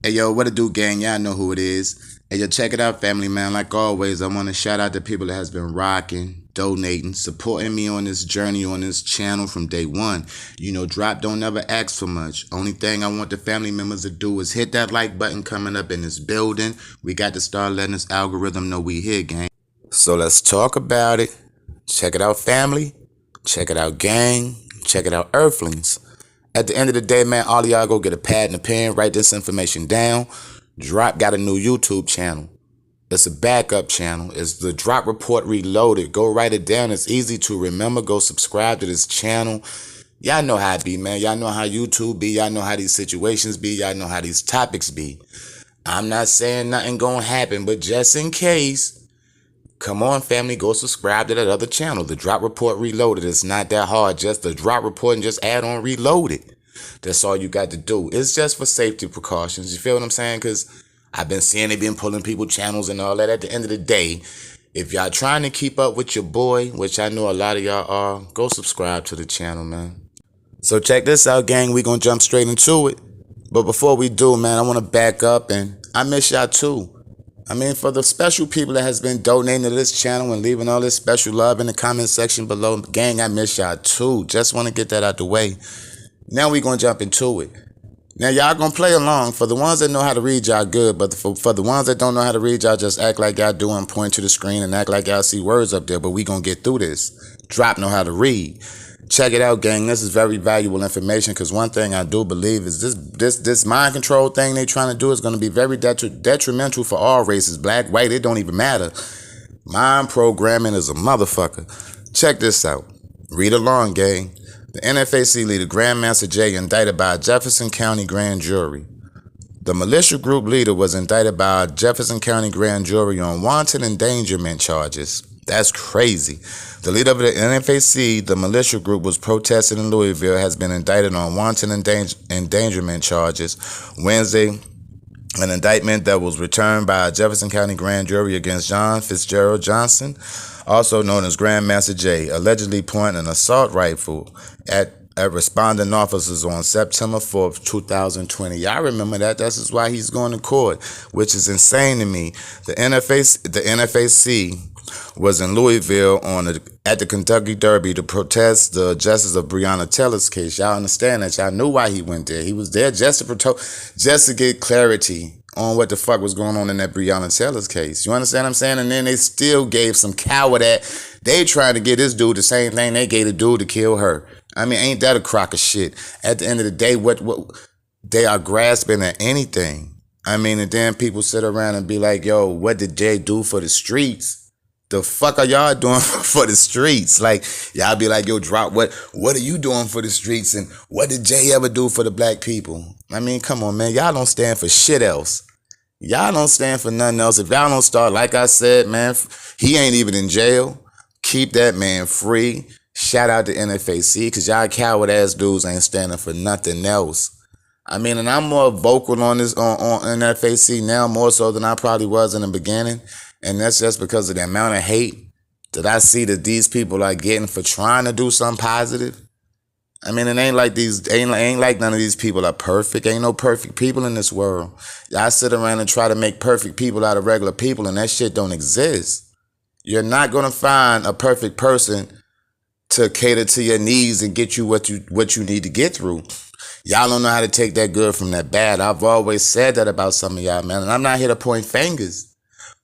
Hey yo, what it do, gang? Y'all know who it is. Hey yo, check it out, family man. Like always, I want to shout out the people that has been rocking, donating, supporting me on this journey on this channel from day one. You know, drop don't never ask for much. Only thing I want the family members to do is hit that like button coming up in this building. We got to start letting this algorithm know we here, gang. So let's talk about it. Check it out, family. Check it out, gang. Check it out, earthlings. At the end of the day, man, all y'all go get a pad and a pen, write this information down. Drop got a new YouTube channel. It's a backup channel. It's the Drop Report Reloaded. Go write it down. It's easy to remember. Go subscribe to this channel. Y'all know how it be, man. Y'all know how YouTube be. Y'all know how these situations be. Y'all know how these topics be. I'm not saying nothing gonna happen, but just in case, come on, family, go subscribe to that other channel, the Drop Report Reloaded. It's not that hard. Just the Drop Report and just add on Reloaded. That's all you got to do. It's just for safety precautions. You feel what I'm saying? Because I've been seeing they been pulling people channels and all that. At the end of the day, if y'all trying to keep up with your boy, which I know a lot of y'all are, go subscribe to the channel, man. So check this out, gang. We gonna jump straight into it. But before we do, man, I want to back up, and I miss y'all too. I mean, for the special people that has been donating to this channel and leaving all this special love in the comment section below, gang, I miss y'all too. Just want to get that out the way. Now we going to jump into it. Now, y'all going to play along. For the ones that know how to read, y'all good. But for the ones that don't know how to read, y'all just act like y'all do and point to the screen and act like y'all see words up there. But we going to get through this. Drop know how to read. Check it out, gang. This is very valuable information, because one thing I do believe is this mind control thing they trying to do is going to be very detrimental for all races. Black, white, it don't even matter. Mind programming is a motherfucker. Check this out. Read along, gang. The NFAC leader, Grandmaster J, indicted by a Jefferson County grand jury. The militia group leader was indicted by a Jefferson County grand jury on wanton endangerment charges. That's crazy. The leader of the NFAC, the militia group, was protesting in Louisville, has been indicted on wanton endangerment charges Wednesday. An indictment that was returned by a Jefferson County grand jury against John Fitzgerald Johnson, also known as Grandmaster J, allegedly pointing an assault rifle at responding officers on September 4th, 2020. Y'all remember that. That's why he's going to court, which is insane to me. The NFAC was in Louisville at the Kentucky Derby to protest the justice of Breonna Taylor's case. Y'all understand that? Y'all knew why he went there. He was there just to get clarity on what the fuck was going on in that Breonna Taylor's case. You understand what I'm saying? And then they still gave some coward that they tried to get this dude the same thing they gave the dude to kill her. I mean, ain't that a crock of shit? At the end of the day, what they are grasping at anything. I mean, and then people sit around and be like, yo, what did Jay do for the streets? The fuck are y'all doing for the streets? Like, y'all be like, yo, Drop, what are you doing for the streets? And what did Jay ever do for the black people? I mean, come on, man. Y'all don't stand for shit else. Y'all don't stand for nothing else. If y'all don't start, like I said, man, he ain't even in jail. Keep that man free. Shout out to NFAC, because y'all coward ass dudes ain't standing for nothing else. I mean, and I'm more vocal on this on NFAC now, more so than I probably was in the beginning. And that's just because of the amount of hate that I see that these people are getting for trying to do something positive. I mean, it ain't like none of these people are perfect. Ain't no perfect people in this world. Y'all sit around and try to make perfect people out of regular people, and that shit don't exist. You're not gonna find a perfect person to cater to your needs and get you what you need to get through. Y'all don't know how to take that good from that bad. I've always said that about some of y'all, man. And I'm not here to point fingers.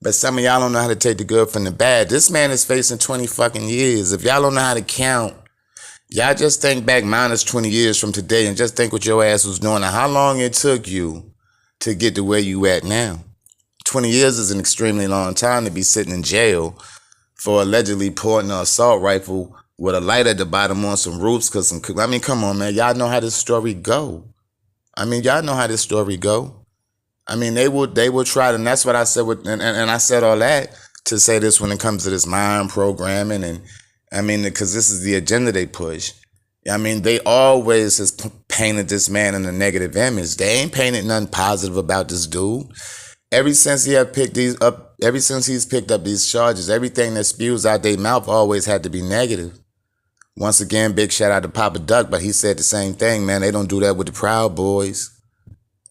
But some of y'all don't know how to take the good from the bad. This man is facing 20 fucking years. If y'all don't know how to count, y'all just think back minus 20 years from today and just think what your ass was doing and how long it took you to get to where you at now. 20 years is an extremely long time to be sitting in jail for allegedly pointing an assault rifle with a light at the bottom on some roofs. I mean, come on, man. Y'all know how this story go. I mean, y'all know how this story go. I mean, they will try to, and that's what I said and I said all that to say this when it comes to this mind programming, and I mean, because this is the agenda they push. I mean, they always has painted this man in a negative image. They ain't painted nothing positive about this dude. Ever since he's picked up these charges, everything that spews out their mouth always had to be negative. Once again, big shout out to Papa Duck, but he said the same thing, man. They don't do that with the Proud Boys.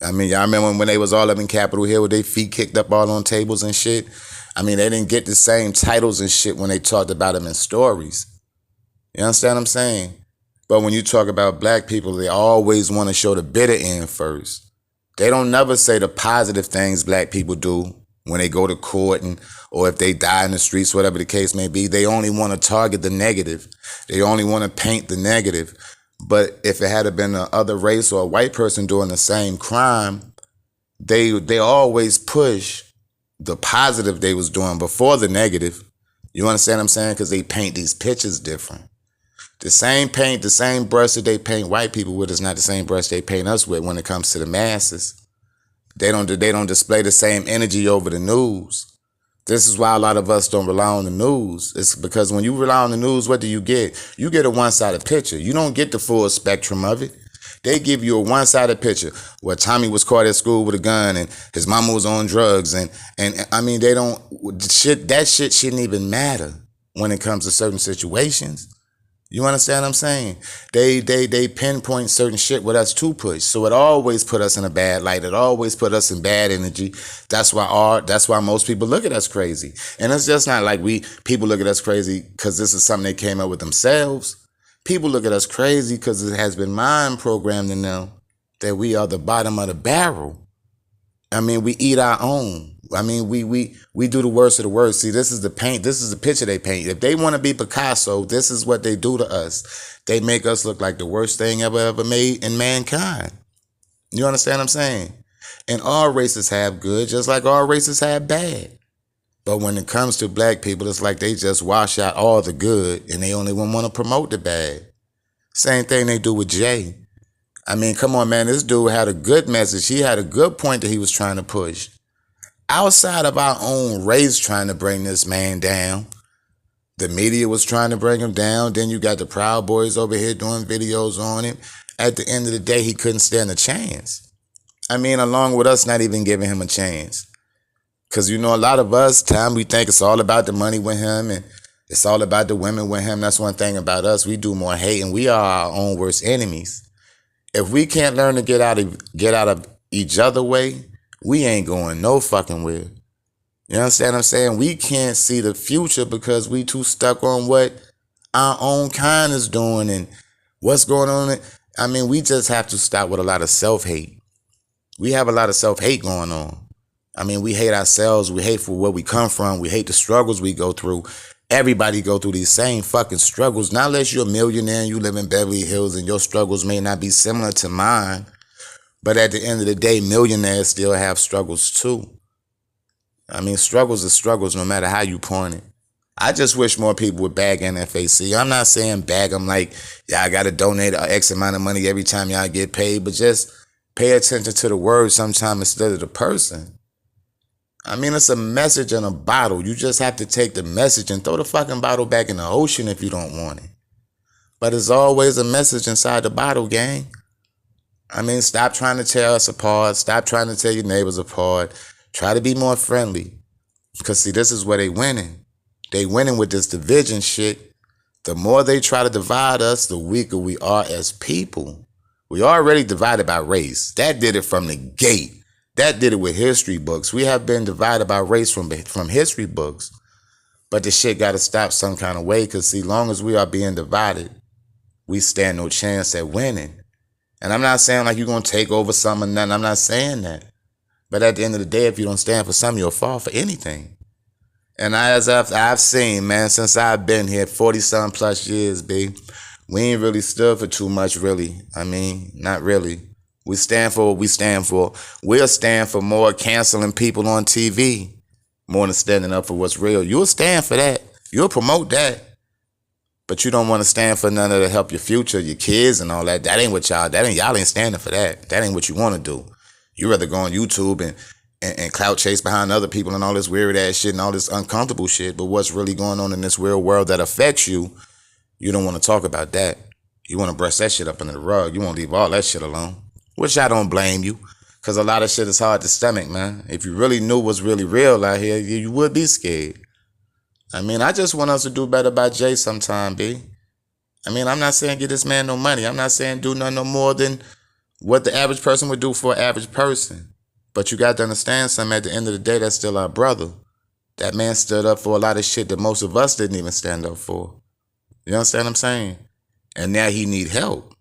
I mean, y'all remember when they was all up in Capitol Hill with their feet kicked up all on tables and shit? I mean, they didn't get the same titles and shit when they talked about them in stories. You understand what I'm saying? But when you talk about black people, they always want to show the bitter end first. They don't never say the positive things black people do when they go to court and or if they die in the streets, whatever the case may be. They only want to target the negative. They only want to paint the negative. But if it had been a other race or a white person doing the same crime, they always push the positive they was doing before the negative. You understand what I'm saying? Because they paint these pictures different. The same paint, the same brush that they paint white people with is not the same brush they paint us with when it comes to the masses. They don't display the same energy over the news. This is why a lot of us don't rely on the news. It's because when you rely on the news, what do you get? You get a one-sided picture. You don't get the full spectrum of it. They give you a one-sided picture where Tommy was caught at school with a gun and his mama was on drugs and I mean that shit shouldn't even matter when it comes to certain situations. You understand what I'm saying? They pinpoint certain shit with us to push. So it always put us in a bad light. It always put us in bad energy. That's why most people look at us crazy. And it's just not like people look at us crazy because this is something they came up with themselves. People look at us crazy because it has been mind programmed in them that we are the bottom of the barrel. I mean, we eat our own. I mean, we do the worst of the worst. See, this is the paint. This is the picture they paint. If they want to be Picasso, this is what they do to us. They make us look like the worst thing ever made in mankind. You understand what I'm saying? And all races have good, just like all races have bad. But when it comes to black people, it's like they just wash out all the good and they only want to promote the bad. Same thing they do with Jay. I mean, come on, man. This dude had a good message. He had a good point that he was trying to push. Outside of our own race trying to bring this man down, the media was trying to bring him down. Then you got the Proud Boys over here doing videos on him. At the end of the day, he couldn't stand a chance. I mean, along with us not even giving him a chance. Because, you know, a lot of us, we think it's all about the money with him and it's all about the women with him. That's one thing about us. We do more hate and we are our own worst enemies. If we can't learn to get out of each other way, we ain't going no fucking where. You understand what I'm saying? We can't see the future because we too stuck on what our own kind is doing and what's going on. I mean, we just have to stop with a lot of self-hate. We have a lot of self-hate going on. I mean, we hate ourselves. We hate for where we come from. We hate the struggles we go through. Everybody go through these same fucking struggles. Not unless you're a millionaire and you live in Beverly Hills and your struggles may not be similar to mine. But at the end of the day, millionaires still have struggles too. I mean, struggles are struggles no matter how you point it. I just wish more people would bag NFAC. I'm not saying bag them like, yeah, I got to donate X amount of money every time y'all get paid, but just pay attention to the words sometimes instead of the person. I mean, it's a message in a bottle. You just have to take the message and throw the fucking bottle back in the ocean if you don't want it. But there's always a message inside the bottle, gang. I mean, stop trying to tear us apart. Stop trying to tear your neighbors apart. Try to be more friendly. Because, see, this is where they winning. They winning with this division shit. The more they try to divide us, the weaker we are as people. We already divided by race. That did it from the gate. That did it with history books. We have been divided by race from history books. But the shit got to stop some kind of way. Because, see, long as we are being divided, we stand no chance at winning. And I'm not saying like you're going to take over something or nothing. I'm not saying that. But at the end of the day, if you don't stand for something, you'll fall for anything. And as I've seen, man, since I've been here 40-something plus years, B, we ain't really stood for too much, really. I mean, not really. We stand for what we stand for. We'll stand for more canceling people on TV, more than standing up for what's real. You'll stand for that. You'll promote that. But you don't want to stand for none of to help your future, your kids and all that. That ain't what y'all ain't standing for that. That ain't what you want to do. You rather go on YouTube and clout chase behind other people and all this weird ass shit and all this uncomfortable shit. But what's really going on in this real world that affects you, you don't want to talk about that. You want to brush that shit up under the rug. You want to leave all that shit alone. Which I don't blame you. Because a lot of shit is hard to stomach, man. If you really knew what's really real out here, you would be scared. I mean, I just want us to do better by Jay sometime, B. I mean, I'm not saying get this man no money. I'm not saying do nothing no more than what the average person would do for an average person. But you got to understand something. At the end of the day, that's still our brother. That man stood up for a lot of shit that most of us didn't even stand up for. You understand what I'm saying? And now he need help.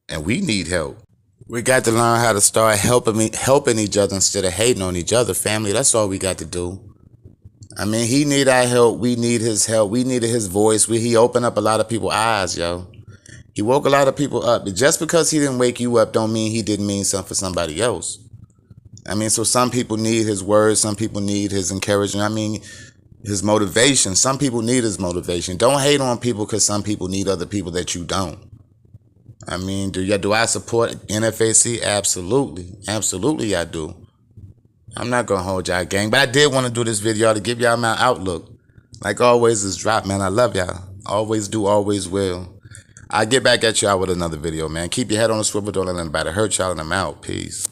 And we need help. We got to learn how to start helping each other instead of hating on each other. Family, that's all we got to do. I mean, he need our help. We need his help. We needed his voice. He opened up a lot of people's eyes, yo. He woke a lot of people up. Just because he didn't wake you up don't mean he didn't mean something for somebody else. I mean, so some people need his words. Some people need his encouragement. I mean, his motivation. Some people need his motivation. Don't hate on people because some people need other people that you don't. I mean, do I support NFAC? Absolutely. Absolutely I do. I'm not going to hold y'all, gang. But I did want to do this video to give y'all my outlook. Like always, is drop, man. I love y'all. Always do, always will. I'll get back at y'all with another video, man. Keep your head on the swivel. Don't let anybody hurt y'all, and I'm out. Peace.